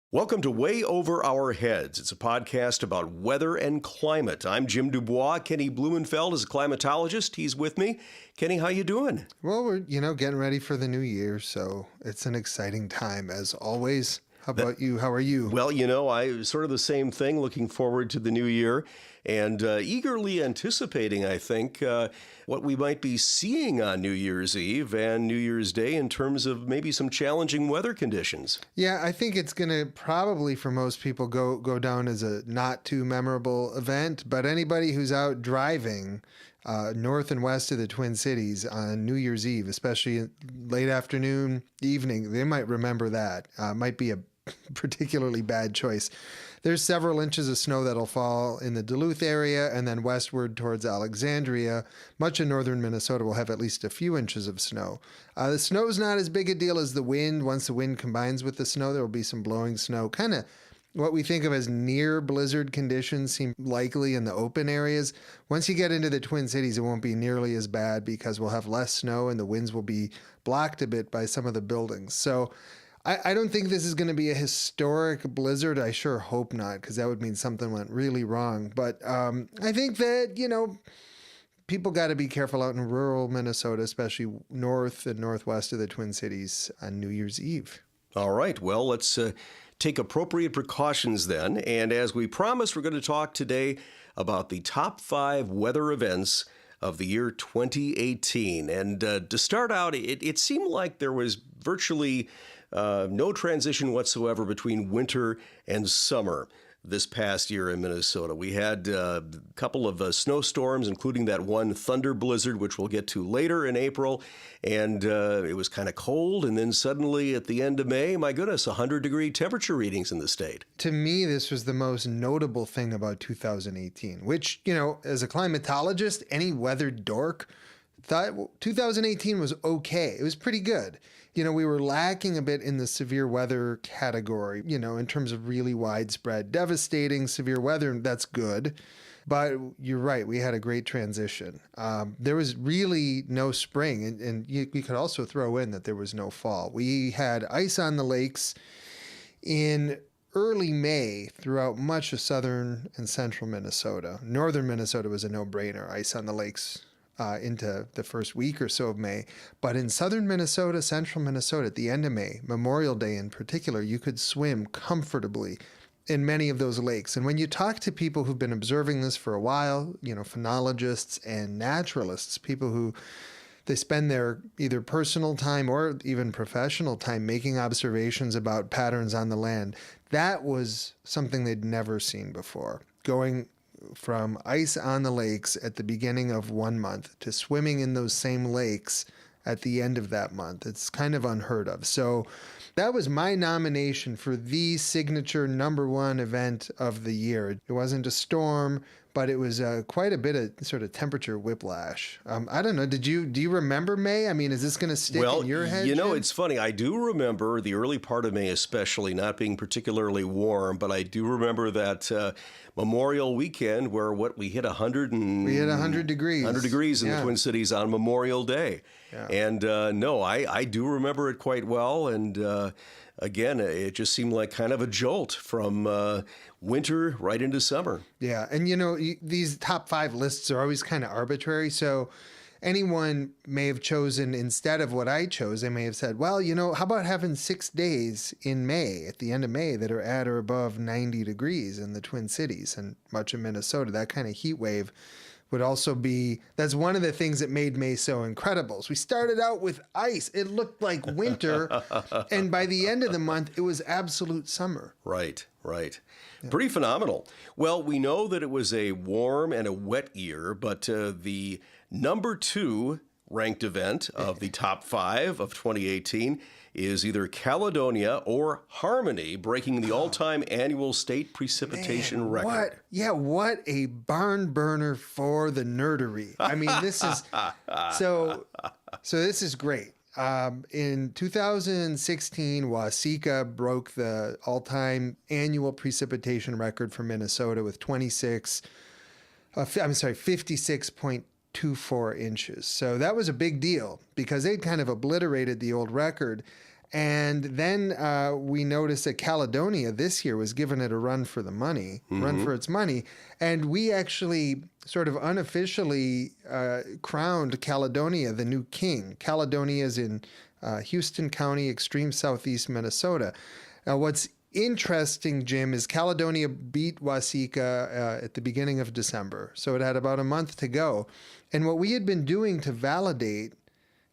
Welcome to Way Over Our Heads. It's a podcast about weather and climate. I'm Jim du Bois. Kenny Blumenfeld is a climatologist. He's with me. Kenny, how you doing? Well, we're, getting ready for the new year, so it's an exciting time as always. How about you? How are you? Well, I sort of the same thing, looking forward to the new year and eagerly anticipating, I think, what we might be seeing on New Year's Eve and New Year's Day in terms of maybe some challenging weather conditions. Yeah, I think it's going to probably, for most people, go down as a not too memorable event, but anybody who's out driving north and west of the Twin Cities on New Year's Eve, especially late afternoon, evening, they might remember that. Might be a particularly bad choice. There's several inches of snow that'll fall in the Duluth area and then westward towards Alexandria. Much of northern Minnesota will have at least a few inches of snow. The snow's not as big a deal as the wind. Once the wind combines with the snow, there will be some blowing snow. Kind of what we think of as near blizzard conditions seem likely in the open areas. Once you get into the Twin Cities, it won't be nearly as bad because we'll have less snow and the winds will be blocked a bit by some of the buildings. So I don't think this is going to be a historic blizzard. I sure hope not, because that would mean something went really wrong. But I think that, people got to be careful out in rural Minnesota, especially north and northwest of the Twin Cities on New Year's Eve. All right. Well, let's take appropriate precautions then. And as we promised, we're going to talk today about the top 5 weather events of the year 2018. And to start out, it seemed like there was virtually no transition whatsoever between winter and summer this past year in Minnesota. We had a couple of snowstorms, including that one thunder blizzard, which we'll get to later in April. And it was kind of cold. And then suddenly at the end of May, my goodness, 100-degree temperature readings in the state. To me, this was the most notable thing about 2018, which, as a climatologist, any weather dork thought 2018 was okay. It was pretty good. We were lacking a bit in the severe weather category, in terms of really widespread, devastating severe weather. And that's good. But you're right. We had a great transition. There was really no spring. And you could also throw in that there was no fall. We had ice on the lakes in early May throughout much of southern and central Minnesota. Northern Minnesota was a no-brainer. Ice on the lakes into the first week or so of May. But in southern Minnesota, central Minnesota, at the end of May, Memorial Day in particular, you could swim comfortably in many of those lakes. And when you talk to people who've been observing this for a while, phenologists and naturalists, people who they spend their either personal time or even professional time making observations about patterns on the land, that was something they'd never seen before. Going from ice on the lakes at the beginning of one month to swimming in those same lakes at the end of that month. It's kind of unheard of. So that was my nomination for the signature #1 event of the year. It wasn't a storm, but it was quite a bit of sort of temperature whiplash. I don't know. Do you remember May? I mean, is this going to stick in your head? Jim? It's funny. I do remember the early part of May, especially not being particularly warm, but I do remember that Memorial Weekend where we hit 100 degrees. 100 degrees in the Twin Cities on Memorial Day. Yeah. And I do remember it quite well. And again, it just seemed like kind of a jolt from winter right into summer. Yeah. And, these top 5 lists are always kind of arbitrary. So anyone may have chosen, instead of what I chose, they may have said, well, how about having 6 days in May, at the end of May, that are at or above 90 degrees in the Twin Cities and much of Minnesota. That kind of heat wave would also be, that's one of the things that made May so incredible. So we started out with ice. It looked like winter. And by the end of the month, it was absolute summer. Right. Yeah. Pretty phenomenal. Well, we know that it was a warm and a wet year, but the #2 ranked event of the top 5 of 2018 is either Caledonia or Harmony, breaking the all-time annual state precipitation record. What a barn burner for the nerdery. I mean, this is so this is great. In 2016, Waseca broke the all-time annual precipitation record for Minnesota with 56.24 inches. So that was a big deal because they'd kind of obliterated the old record. And then we noticed that Caledonia this year was giving it a run for the money, run for its money. And we actually sort of unofficially crowned Caledonia the new king. Caledonia is in Houston County, extreme southeast Minnesota. Now, what's interesting, Jim, is Caledonia beat Waseca at the beginning of December. So it had about a month to go. And what we had been doing to validate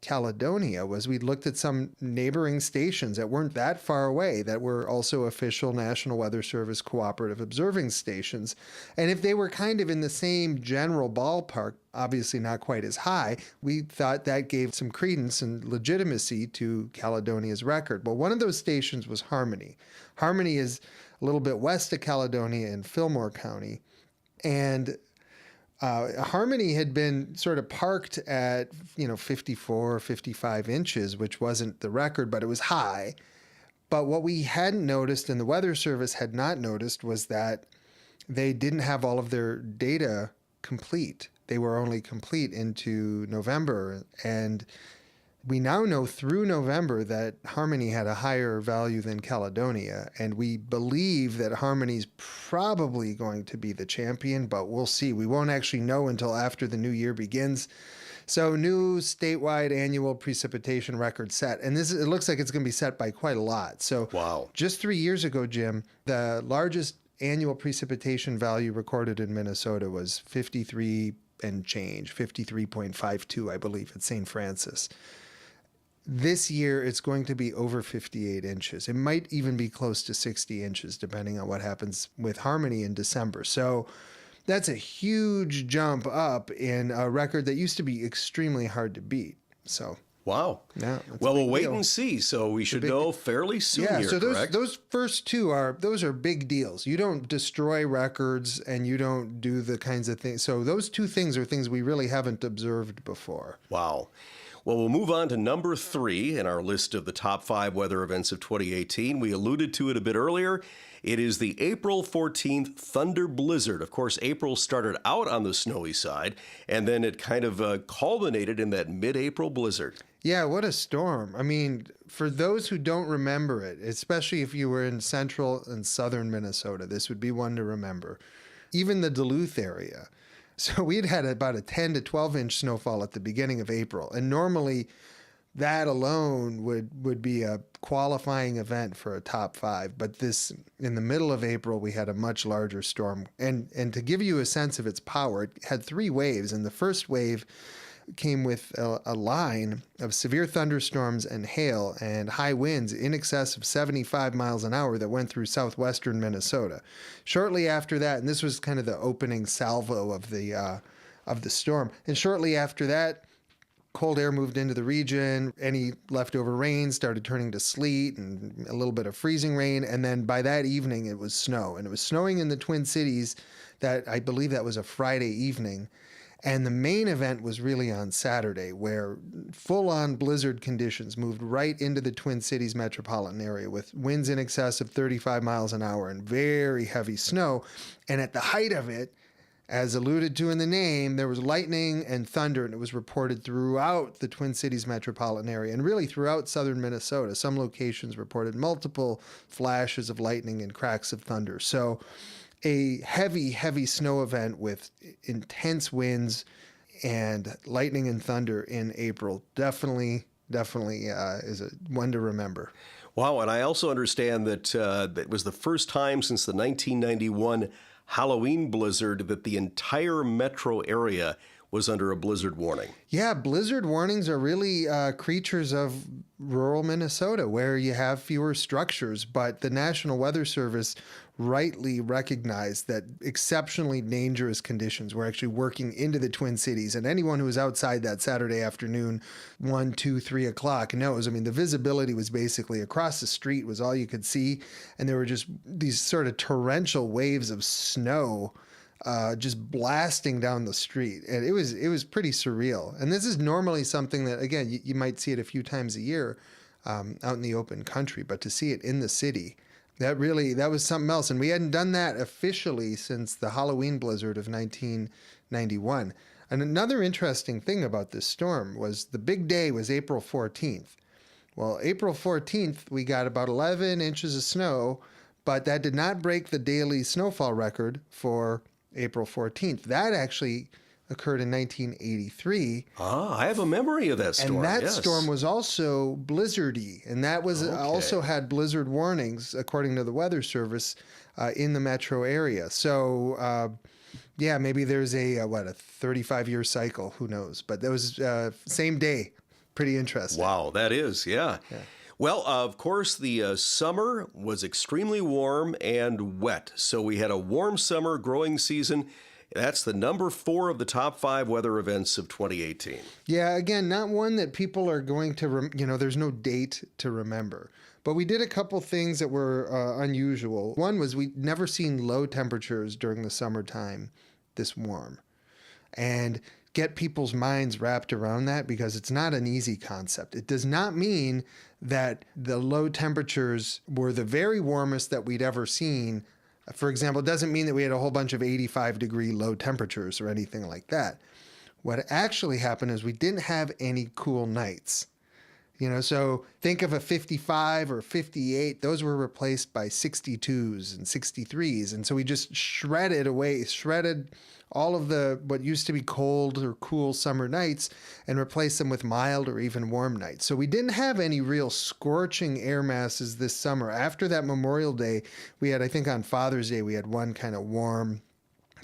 Caledonia was we looked at some neighboring stations that weren't that far away that were also official National Weather Service cooperative observing stations. And if they were kind of in the same general ballpark, obviously not quite as high, we thought that gave some credence and legitimacy to Caledonia's record. But one of those stations was Harmony. Harmony is a little bit west of Caledonia in Fillmore County. And Harmony had been sort of parked at, 54, 55 inches, which wasn't the record, but it was high. But what we hadn't noticed and the Weather Service had not noticed was that they didn't have all of their data complete. They were only complete into November. And we now know through November that Harmony had a higher value than Caledonia, and we believe that Harmony's probably going to be the champion, but we'll see. We won't actually know until after the new year begins. So new statewide annual precipitation record set, and it looks like it's going to be set by quite a lot. So wow. Just 3 years ago, Jim, the largest annual precipitation value recorded in Minnesota was 53 and change, 53.52, I believe, at St. Francis. This year, it's going to be over 58 inches. It might even be close to 60 inches, depending on what happens with Harmony in December. So that's a huge jump up in a record that used to be extremely hard to beat. So wow. Yeah. Well, we'll wait and see. So we should know fairly soon here, so correct? those first two are big deals. You don't destroy records and you don't do the kinds of things. So those two things are things we really haven't observed before. Wow. Well, we'll move on to number 3 in our list of the top 5 weather events of 2018. We alluded to it a bit earlier. It is the April 14th thunder blizzard. Of course, April started out on the snowy side, and then it kind of culminated in that mid-April blizzard. Yeah, what a storm. I mean, for those who don't remember it, especially if you were in central and southern Minnesota, this would be one to remember. Even the Duluth area. So we'd had about a 10 to 12 inch snowfall at the beginning of April. And normally that alone would be a qualifying event for a top 5. But this, in the middle of April, we had a much larger storm. And to give you a sense of its power, it had 3 waves. And the first wave came with a line of severe thunderstorms and hail and high winds in excess of 75 miles an hour that went through southwestern Minnesota. Shortly after that, and this was kind of the opening salvo of the storm, and shortly after that, cold air moved into the region. Any leftover rain started turning to sleet and a little bit of freezing rain. And then by that evening, it was snow. And it was snowing in the Twin Cities. That I believe that was a Friday evening. And the main event was really on Saturday, where full-on blizzard conditions moved right into the Twin Cities metropolitan area with winds in excess of 35 miles an hour and very heavy snow. And at the height of it, as alluded to in the name, there was lightning and thunder, and it was reported throughout the Twin Cities metropolitan area and really throughout southern Minnesota. Some locations reported multiple flashes of lightning and cracks of thunder. So a heavy, heavy snow event with intense winds and lightning and thunder in April definitely is one to remember. Wow, and I also understand that it was the first time since the 1991 Halloween blizzard that the entire metro area was under a blizzard warning. Yeah, blizzard warnings are really creatures of rural Minnesota where you have fewer structures, but the National Weather Service rightly recognized that exceptionally dangerous conditions were actually working into the Twin Cities. And anyone who was outside that Saturday afternoon, 1, 2, 3 o'clock knows. I mean, the visibility was basically across the street was all you could see. And there were just these sort of torrential waves of snow just blasting down the street. And it was pretty surreal. And this is normally something that, again, you might see it a few times a year out in the open country, but to see it in the city, that was something else. And we hadn't done that officially since the Halloween blizzard of 1991. And another interesting thing about this storm was the big day was April 14th. Well, April 14th, we got about 11 inches of snow, but that did not break the daily snowfall record for April 14th. That actually occurred in 1983. Ah, I have a memory of that storm. And that Yes. storm was also blizzardy, and that was also had blizzard warnings, according to the Weather Service, in the metro area. So, yeah, maybe there's a 35-year cycle. Who knows? But that was same day. Pretty interesting. Wow, that is, yeah. Well, of course, the summer was extremely warm and wet. So we had a warm summer growing season. That's the number 4 of the top 5 weather events of 2018. Yeah, again, not one that people are going to, there's no date to remember. But we did a couple things that were unusual. One was we'd never seen low temperatures during the summertime this warm. And get people's minds wrapped around that, because it's not an easy concept. It does not mean that the low temperatures were the very warmest that we'd ever seen. For example, it doesn't mean that we had a whole bunch of 85-degree low temperatures or anything like that. What actually happened is we didn't have any cool nights. So think of a 55 or 58. Those were replaced by 62s and 63s. And so we just shredded all of what used to be cold or cool summer nights and replaced them with mild or even warm nights. So we didn't have any real scorching air masses this summer. After that Memorial Day, we had, I think on Father's Day, we had one kind of warm,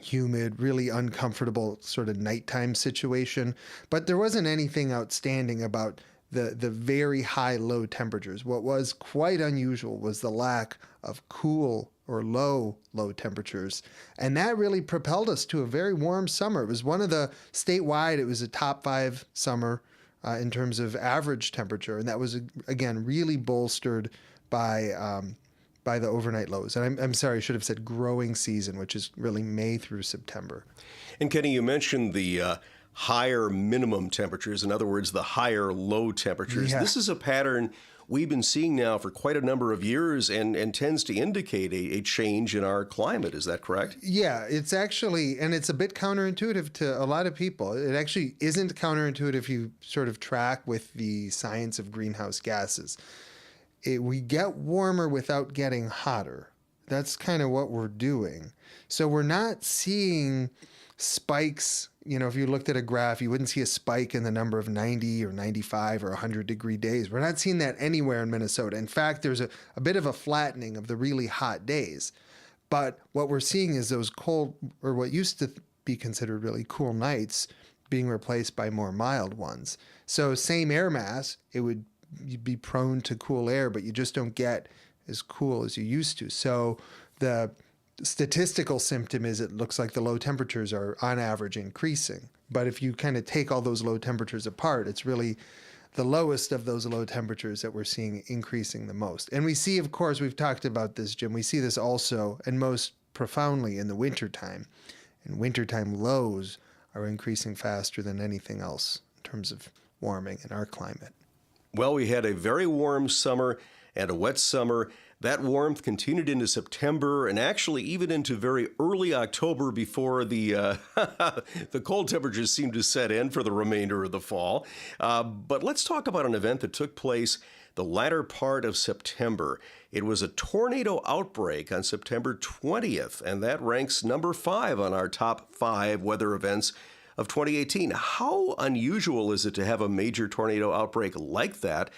humid, really uncomfortable sort of nighttime situation. But there wasn't anything outstanding about the very high low temperatures. What was quite unusual was the lack of cool or low temperatures. And that really propelled us to a very warm summer. It was one of the statewide, it was a top 5 summer in terms of average temperature. And that was, again, really bolstered by the overnight lows. And I'm sorry, I should have said growing season, which is really May through September. And Kenny, you mentioned the higher minimum temperatures, in other words, the higher low temperatures. Yeah. This is a pattern we've been seeing now for quite a number of years and tends to indicate a change in our climate. Is that correct? Yeah, it's actually, and it's a bit counterintuitive to a lot of people. It actually isn't counterintuitive if you sort of track with the science of greenhouse gases. We get warmer without getting hotter. That's kind of what we're doing. So we're not seeing spikes. If you looked at a graph, you wouldn't see a spike in the number of 90 or 95 or 100-degree days. We're not seeing that anywhere in Minnesota. In fact, there's a bit of a flattening of the really hot days. But what we're seeing is those cold, or what used to be considered really cool nights, being replaced by more mild ones. So same air mass, you'd be prone to cool air, but you just don't get as cool as you used to. So the statistical symptom is it looks like the low temperatures are on average increasing. But if you kind of take all those low temperatures apart, it's really the lowest of those low temperatures that we're seeing increasing the most. And we see, of course, we've talked about this, Jim, we see this also and most profoundly in the wintertime. And wintertime lows are increasing faster than anything else in terms of warming in our climate. Well, we had a very warm summer and a wet summer. That warmth continued into September and actually even into very early October before the the cold temperatures seemed to set in for the remainder of the fall. But let's talk about an event that took place the latter part of September. It was a tornado outbreak on September 20th, and that ranks number 5 on our top 5 weather events of 2018. How unusual is it to have a major tornado outbreak like that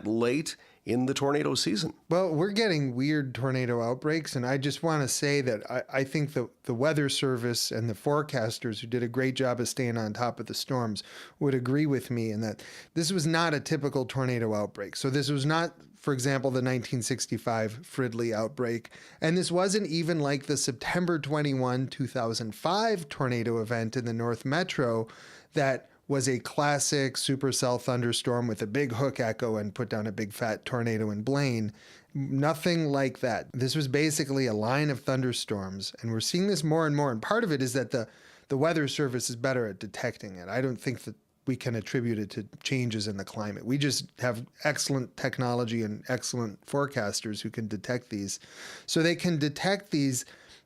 late in the tornado season? Well, we're getting weird tornado outbreaks, and I just want to say that I think the Weather Service and the forecasters who did a great job of staying on top of the storms would agree with me in that this was not a typical tornado outbreak. So this was not, for example, the 1965 Fridley outbreak, and this wasn't even like the September 21, 2005 tornado event in the North Metro that was a classic supercell thunderstorm with a big hook echo and put down a big fat tornado in Blaine. Nothing like that. This was basically a line of thunderstorms, and we're seeing this more and more. And part of it is that the Weather Service is better at detecting it. I don't think that we can attribute it to changes in the climate. We just have excellent technology and excellent forecasters who can detect these. So they can detect these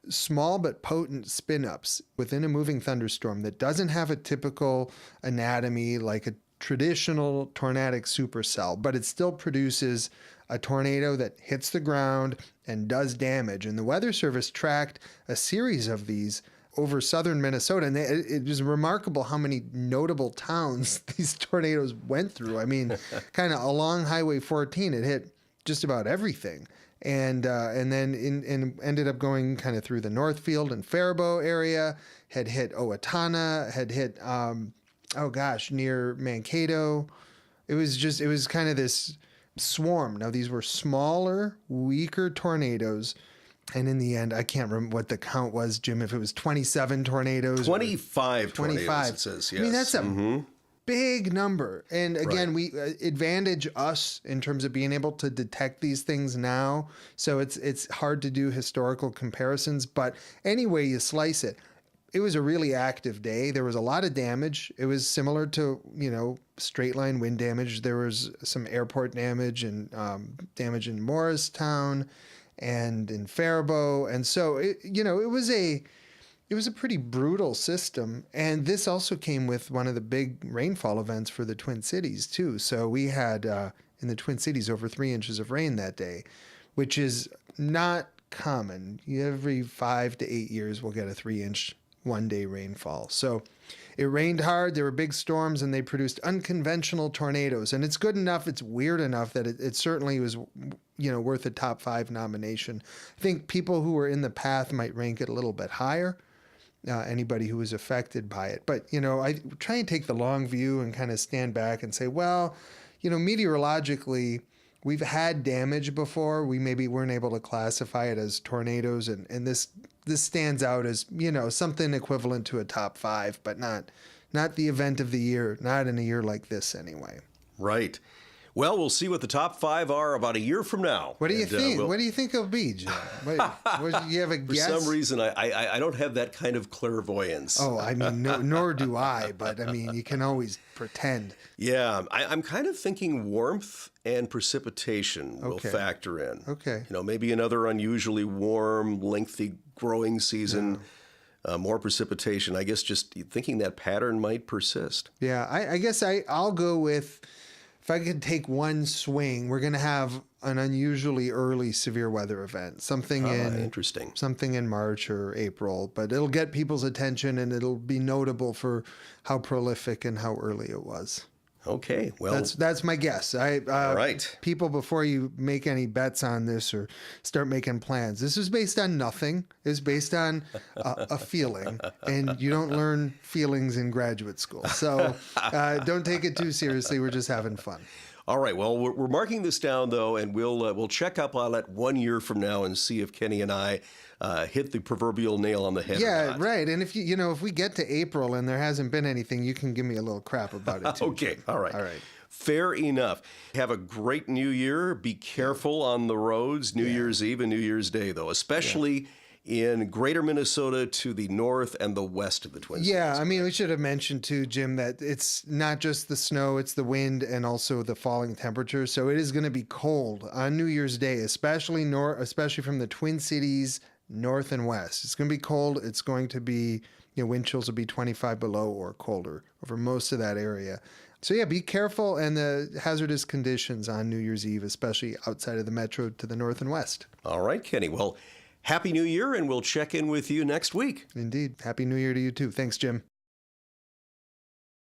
small but potent spin-ups within a moving thunderstorm that doesn't have a typical anatomy like a traditional tornadic supercell, but it still produces a tornado that hits the ground and does damage. And the Weather Service tracked a series of these over southern Minnesota, and it was remarkable how many notable towns these tornadoes went through. I mean, kind of along Highway 14, it hit just about everything. And then ended up going kind of through the Northfield and Faribault area, had hit Owatonna, had hit, near Mankato. It was kind of this swarm. Now, these were smaller, weaker tornadoes. And in the end, I can't remember what the count was, Jim, if it was 27 tornadoes. 25 tornadoes, it says, yes. I mean, that's a big number. And again, we advantage us in terms of being able to detect these things now. So it's hard to do historical comparisons. But anyway, you slice it. It was a really active day. There was a lot of damage. It was similar to, straight line wind damage. There was some airport damage and damage in Morristown and in Faribault. And so, it was a pretty brutal system. And this also came with one of the big rainfall events for the Twin Cities, too. So we had, in the Twin Cities, over 3 inches of rain that day, which is not common. Every 5 to 8 years, we'll get a 3-inch one-day rainfall. So it rained hard, there were big storms, and they produced unconventional tornadoes. And it's good enough, it's weird enough that it certainly was, worth a top 5 nomination. I think people who were in the path might rank it a little bit higher, anybody who was affected by it. But, I try and take the long view and kind of stand back and say, well, meteorologically, we've had damage before. We maybe weren't able to classify it as tornadoes, and this stands out as, something equivalent to a top 5, but not the event of the year, not in a year like this anyway. Right. Well, we'll see what the top 5 are about a year from now. What do you think? What do you think it'll be, Jim? You have a guess? For some reason, I don't have that kind of clairvoyance. Oh, I mean, nor do I. But, I mean, you can always pretend. Yeah, I'm kind of thinking warmth and precipitation will factor in. Okay. Maybe another unusually warm, lengthy growing season. Yeah. More precipitation. I guess just thinking that pattern might persist. Yeah, I guess I'll go with... If I could take one swing, we're going to have an unusually early severe weather event, something in March or April, but it'll get people's attention and it'll be notable for how prolific and how early it was. Okay, well, that's my guess. All right. People, before you make any bets on this or start making plans, this is based on nothing. It's based on a feeling, and you don't learn feelings in graduate school. So don't take it too seriously. We're just having fun. All right. Well, we're marking this down though, and we'll check up on it 1 year from now and see if Kenny and I hit the proverbial nail on the head. Yeah, right. And if if we get to April and there hasn't been anything, you can give me a little crap about it too. Okay. All right. Fair enough. Have a great new year. Be careful on the roads, New Year's Eve and New Year's Day, though, especially in greater Minnesota to the north and the west of the Twin Cities. Yeah, I mean, we should have mentioned too, Jim, that it's not just the snow, it's the wind and also the falling temperatures. So it is going to be cold on New Year's Day, especially from the Twin Cities, north and west. It's going to be cold. It's going to be, wind chills will be 25 below or colder over most of that area. So yeah, be careful and the hazardous conditions on New Year's Eve, especially outside of the metro to the north and west. All right, Kenny. Well, Happy New Year, and we'll check in with you next week. Indeed. Happy New Year to you too. Thanks, Jim.